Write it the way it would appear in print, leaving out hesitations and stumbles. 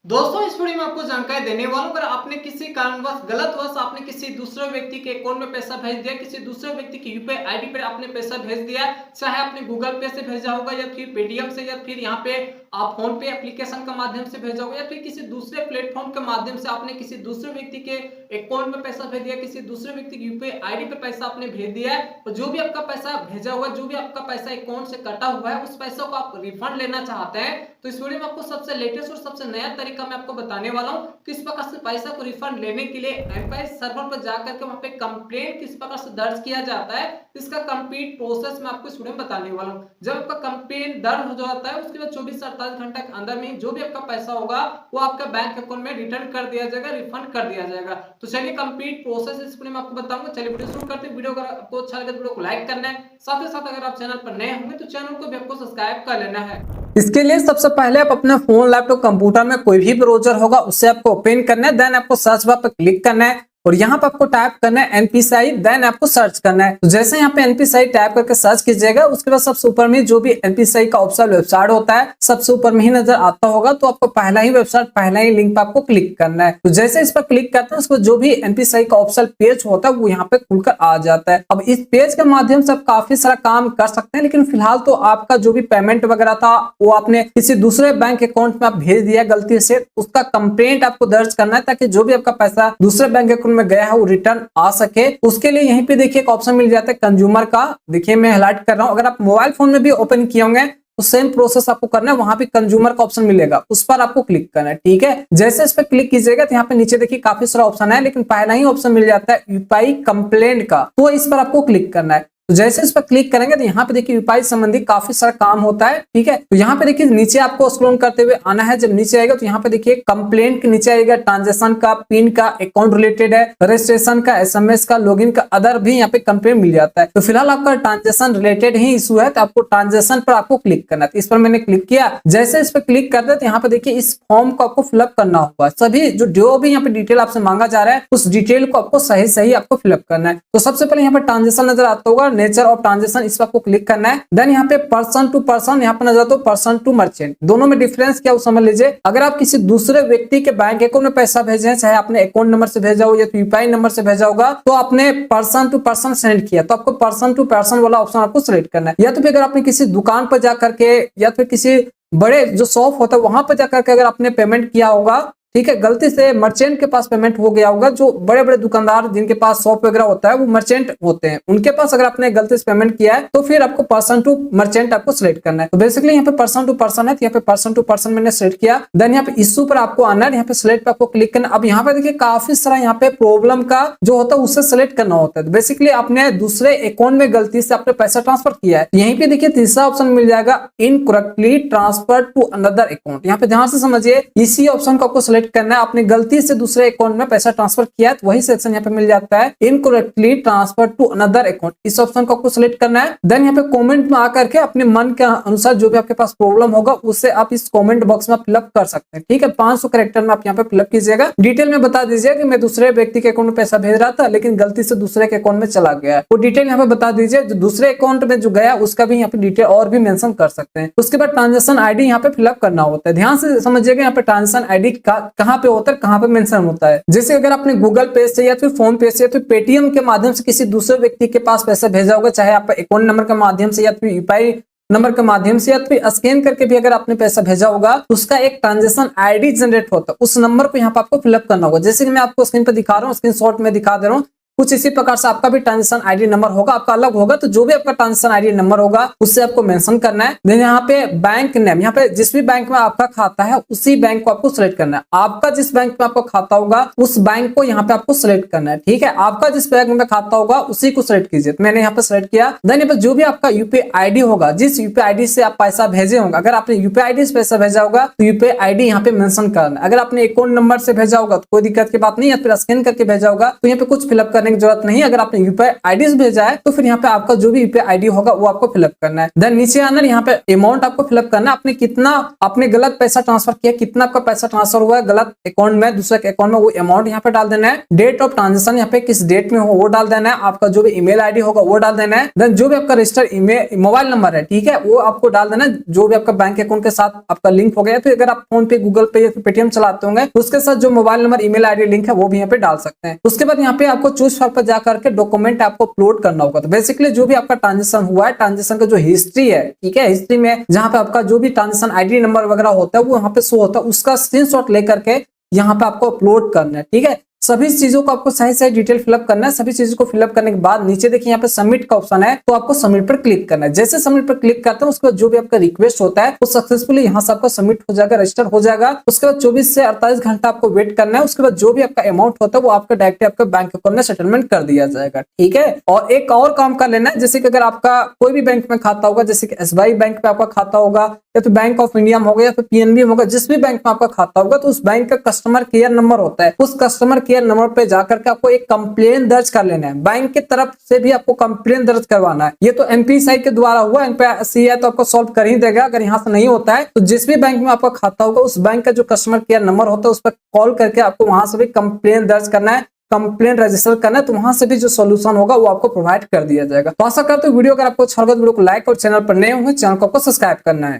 दोस्तों इस वीडियो में आपको जानकारी देने वाला हूं। अगर आपने किसी कारणवश गलतवश आपने किसी दूसरे व्यक्ति के अकाउंट में पैसा भेज दिया, किसी दूसरे व्यक्ति की यूपीआई आईडी पर आपने पैसा भेज दिया, चाहे आपने गूगल पे से भेजा होगा या फिर पेटीएम से या फिर यहाँ पे आप फोन पे एप्लीकेशन के माध्यम से भेजा होगा या फिर किसी दूसरे प्लेटफॉर्म के माध्यम से आपने किसी दूसरे व्यक्ति के अकाउंट में पैसा भेज दिया, किसी दूसरे व्यक्ति की यूपीआई आईडी पे पैसा आपने भेज दिया है और जो भी आपका पैसा भेजा हुआ, जो भी आपका पैसा अकाउंट से कटा हुआ है, उस पैसा को आप रिफंड लेना चाहते हैं तो इस वीडियो में आपको सबसे लेटेस्ट और सबसे नया तरीका मैं आपको बताने वाला हूं। किस प्रकार से पैसा को रिफंड लेने के लिए एम्पायर सर्वर पर जाकर के वहां पे कंप्लेंट किस प्रकार से दर्ज किया जाता है, इसका कंप्लीट प्रोसेस मैं आपको इस वीडियो में बताने वाला हूं। जब आपका कंप्लेंट दर्ज हो जाता है उसके बाद 24 से 48 घंटे के अंदर में जो भी आपका पैसा होगा वो आपका बैंक अकाउंट में रिटर्न कर दिया जाएगा, रिफंड कर दिया जाएगा। तो चलिए कंप्लीट प्रोसेस इस वीडियो में आपको बताऊंगा। चलिए वीडियो शुरू करते हैं। वीडियो अगर आपको अच्छा लगे तो वीडियो को लाइक करना है, साथ ही साथ अगर आप चैनल पर नए होंगे तो चैनल को भी आपको सब्सक्राइब कर लेना है। इसके लिए सबसे पहले आप अपने फोन, लैपटॉप, कंप्यूटर में कोई भी ब्राउजर होगा उससे आपको ओपन करना है। देन आपको सर्च बार पर क्लिक करना है और यहाँ पे आपको टाइप करना है एनपीसीआई। देन आपको सर्च करना है। तो जैसे यहाँ पे एनपीसीआई टाइप करके सर्च कीजिएगा उसके बाद सबसे ऊपर में जो भी एनपीसीआई का ऑप्शन वेबसाइट होता है सबसे ऊपर में ही नजर आता होगा। तो आपको पहला ही वेबसाइट, पहला ही लिंक पे आपको क्लिक करना है। तो जैसे इस पर क्लिक करते हैं उसको जो भी एनपीसीआई का ऑप्शन पेज होता है वो यहाँ पे खुलकर आ जाता है। अब इस पेज के माध्यम से आप काफी सारा काम कर सकते हैं, लेकिन फिलहाल तो आपका जो भी पेमेंट वगैरह था वो आपने किसी दूसरे बैंक अकाउंट में आप भेज दिया गलती से, उसका कंप्लेंट आपको दर्ज करना है ताकि जो भी आपका पैसा दूसरे बैंक अकाउंट में गया है वो रिटर्न आ सके। उसके लिए यहीं पे देखिए एक ऑप्शन मिल जाता है कंज्यूमर का। देखिए मैं हाईलाइट कर रहा हूं, अगर आप मोबाइल फोन में भी ओपन किए होंगे तो सेम प्रोसेस आपको करना है। वहां पे कंज्यूमर का ऑप्शन मिलेगा, उस पर आपको क्लिक करना है। ठीक है, जैसे इस पर क्लिक कीजिएगा तो यहाँ पे नीचे देखिए काफी सारा ऑप्शन है, लेकिन पहला ही ऑप्शन मिल जाता है यूपीआई कंप्लेंट का, तो इस पर आपको क्लिक करना है। तो जैसे इस पर क्लिक करेंगे तो यहाँ पे देखिए यूपीआई संबंधी काफी सारा काम होता है। ठीक है, तो यहाँ पे देखिए नीचे आपको स्क्रॉल करते हुए आना है। जब नीचे आएगा तो यहाँ पे देखिए कंप्लेंट के नीचे आएगा ट्रांजेक्शन का, पिन का, अकाउंट रिलेटेड है, रजिस्ट्रेशन का, एसएमएस का, लॉगिन का, अदर भी यहाँ पे कंप्लेंट मिल जाता है। तो फिलहाल आपका ट्रांजेक्शन रिलेटेड ही इशू है तो आपको ट्रांजेक्शन पर आपको क्लिक करना है। तो इस पर मैंने क्लिक किया। जैसे इस पर क्लिक करते हैं तो यहाँ पे देखिए इस फॉर्म को आपको फिलअप करना होगा। सभी जो भी यहाँ पे डिटेल आपसे मांगा जा रहा है उस डिटेल को आपको सही सही आपको फिलअप करना है। तो सबसे पहले यहाँ पे ट्रांजेक्शन नजर आता होगा, नेचर ऑफ ट्रांजेक्शन, इस पर आपको क्लिक करना है। देन यहाँ पे पर्सन टू पर्सन यहाँ पे नजर आता है, पर्सन टू मर्चेंट, दोनों में डिफरेंस क्या वो समझ लीजिए। अगर आप किसी दूसरे व्यक्ति के बैंक अकाउंट में पैसा भेजे हैं, चाहे आपने अकाउंट नंबर से भेजा हो या यूपीआई नंबर से भेजा होगा, तो आपने पर्सन टू पर्सन सेंड किया तो आपको पर्सन टू पर्सन वाला ऑप्शन आपको सिलेक्ट करना है। या तो फिर अगर आपने किसी दुकान पर जाकर के या फिर किसी बड़े जो शॉप होता है वहां पर जाकर के अगर आपने पेमेंट किया होगा, ठीक है, गलती से मर्चेंट के पास पेमेंट हो गया होगा, जो बड़े बड़े दुकानदार जिनके पास शॉप वगैरह होता है वो मर्चेंट होते हैं, उनके पास अगर आपने गलती से पेमेंट किया है तो फिर आपको पर्सन टू मर्चेंट आपको सिलेक्ट करना है। तो बेसिकली यहाँ पे पर्सन टू पर्सन है, तो यहाँ पे पर्सन टू पर्सन मैंने सिलेक्ट किया। देन यहाँ पे इश्यू पर आपको आना है, यहाँ पे सिलेक्ट पे आपको क्लिक करना। अब यहाँ पे देखिए काफी सारा यहाँ पे प्रॉब्लम का जो होता है उससे सिलेक्ट करना होता है। तो बेसिकली आपने दूसरे अकाउंट में गलती से आपने पैसा ट्रांसफर किया है, यहीं पे देखिए तीसरा ऑप्शन मिल जाएगा incorrectly transfer to another account. यहाँ पे ध्यान से समझिए, इसी ऑप्शन को आपको सिलेक्ट करना है। आपने गलती से दूसरे अकाउंट में पैसा ट्रांसफर किया है तो वही सेक्शन यहाँ पे मिल जाता है incorrectly transfer to another account, इस ऑप्शन को आपको सिलेक्ट करना है। देन यहाँ पे कमेंट में आकर के अपने मन के अनुसार जो भी आपके पास प्रॉब्लम होगा उसे आप इस कमेंट बॉक्स में फिलअप कर सकते हैं। ठीक है, 500 कैरेक्टर में आप यहाँ पे फिलअप कीजिएगा। डिटेल में बता दीजिए कि मैं दूसरे व्यक्ति के अकाउंट में पैसा भेज रहा था लेकिन गलती से दूसरे के अकाउंट में चला गया, वो डिटेल यहाँ पे बता दीजिए। जो दूसरे अकाउंट में जो गया उसका भी यहाँ पे डिटेल और भी मेंशन कर सकते हैं। उसके बाद ट्रांजेक्शन आईडी यहाँ पे फिलअप करना होता है। ध्यान से समझिएगा, यहाँ पे ट्रांजेक्शन आईडी कहाँ पे होता है, कहाँ पे मेंशन होता है। जैसे अगर आपने गूगल पे से या फिर फोन पे से या फिर पेटीएम के माध्यम से किसी दूसरे व्यक्ति के पास पैसा भेजा होगा, चाहे आप अकाउंट नंबर के माध्यम से या फिर यूपीआई नंबर के माध्यम से या फिर स्कैन करके भी अगर आपने पैसा भेजा होगा तो उसका एक ट्रांजेक्शन आईडी जनरेट होता है, उस नंबर को यहाँ पे आपको फिलअप करना होगा। जैसे कि मैं आपको स्क्रीन पर दिखा रहा हूँ, स्क्रीनशॉट में दिखा दे रहा हूँ, कुछ इसी प्रकार से आपका भी ट्रांजेक्शन आईडी नंबर होगा, आपका अलग होगा। तो जो भी आपका ट्रांजेक्शन आईडी नंबर होगा उससे आपको मेंशन करना है। देन यहाँ पे बैंक नेम, यहाँ पे जिस भी बैंक में आपका खाता है उसी बैंक को आपको सिलेक्ट करना है। आपका जिस बैंक में आपका खाता होगा उस बैंक को यहाँ पे आपको सिलेक्ट करना है। ठीक है, आपका जिस बैंक में खाता होगा उसी को सिलेक्ट कीजिए। तो मैंने यहाँ पे सिलेक्ट किया। देन यहाँ पे जो भी आपका यूपीआई आईडी होगा, जिस यूपीआई आईडी से आप पैसा भेजे होंगे, अगर आपने यूपीआई आईडी से पैसा भेजा होगा तो यूपीआई आईडी यहाँ पे मेंशन करना है। अगर आपने अकाउंट नंबर से भेजा होगा तो कोई दिक्कत की बात नहीं, या फिर स्कैन करके भेजा होगा तो यहाँ पे कुछ फिलअप करने करने की जरूरत नहीं। अगर आपने यूपीआई आईडी भेजा है तो फिर यहाँ पे आपका जो भी यूपीआई आईडी होगा वो आपको फिलअप करना है। देन नीचे आना, यहाँ पे अमाउंट आपको फिलअप करना है। आपने कितना आपने गलत पैसा ट्रांसफर किया, कितना आपका पैसा ट्रांसफर हुआ है गलत अकाउंट में दूसरे अकाउंट में, वो अमाउंट यहाँ पे डाल देना है। डेट ऑफ ट्रांजेक्शन यहाँ पे किस डेट में हो वो डाल देना है। आपका जो भी ईमेल आईडी होगा वो डाल देना है। देन जो भी आपका रजिस्टर्ड ईमेल मोबाइल नंबर है, ठीक है, वो आपको डाल देना, जो भी आपका बैंक अकाउंट के साथ आपका लिंक हो गया। तो अगर आप फोन पे, गूगल पे या पेटीएम चलाते होंगे उसके साथ जो mobile number email ID link है वो भी यहाँ पे डाल सकते हैं। उसके बाद यहाँ पे आपको चूज फाइल पर जाकर के डॉक्यूमेंट आपको अपलोड करना होगा। तो बेसिकली जो भी आपका ट्रांजेक्शन हुआ है, ट्रांजेक्शन का जो हिस्ट्री है, ठीक है, हिस्ट्री में जहाँ पे आपका जो भी ट्रांजेक्शन आईडी नंबर वगैरह होता है वो यहाँ पे शो होता है, उसका स्क्रीनशॉट लेकर के यहाँ पे आपको अपलोड करना है। ठीक है, सभी चीजों को आपको सही सही डिटेल फिलअप करना है। सभी चीजों को फिलअप करने के बाद नीचे देखिए यहाँ पे सबमिट का ऑप्शन है, तो आपको सबमिट पर क्लिक करना है। जैसे सबमिट पर क्लिक करते हैं उसके बाद जो भी आपका रिक्वेस्ट होता है वो सक्सेसफुली यहाँ से आपका सबमिट हो जाएगा, रजिस्टर हो जाएगा। उसके बाद 24 से 48 घंटा आपको वेट करना है। उसके बाद जो भी आपका अमाउंट होता है वो आपका डायरेक्टली आपके बैंक अकाउंट में सेटलमेंट कर दिया जाएगा। ठीक है, और एक और काम कर लेना है, जैसे कि अगर आपका कोई भी बैंक में खाता होगा, जैसे कि एसबीआई बैंक में आपका खाता होगा या तो बैंक ऑफ इंडिया में होगा या फिर पीएनबी में होगा, जिस भी बैंक में आपका खाता होगा, तो उस बैंक का कस्टमर केयर नंबर होता है, उस कस्टमर केयर नंबर पे जाकर के आपको एक कंप्लेन दर्ज कर लेना है। बैंक की तरफ से भी आपको कंप्लेन दर्ज करवाना है। ये तो एमपीसीआई के द्वारा हुआ, एमपीसीआई तो आपको सॉल्व कर ही देगा। अगर यहाँ से नहीं होता है तो जिस भी बैंक में आपका खाता होगा उस बैंक का जो कस्टमर केयर नंबर होता है उस पर कॉल करके आपको वहां से भी कंप्लेन दर्ज करना है, कंप्लेन रजिस्टर करना है। तो वहां से भी जो सॉल्यूशन होगा वो आपको प्रोवाइड कर दिया जाएगा। तो आशा करते हैं वीडियो अगर आपको अच्छा लगा तो वीडियो को लाइक और चैनल पर नए होंगे चैनल को आपको सब्सक्राइब करना है।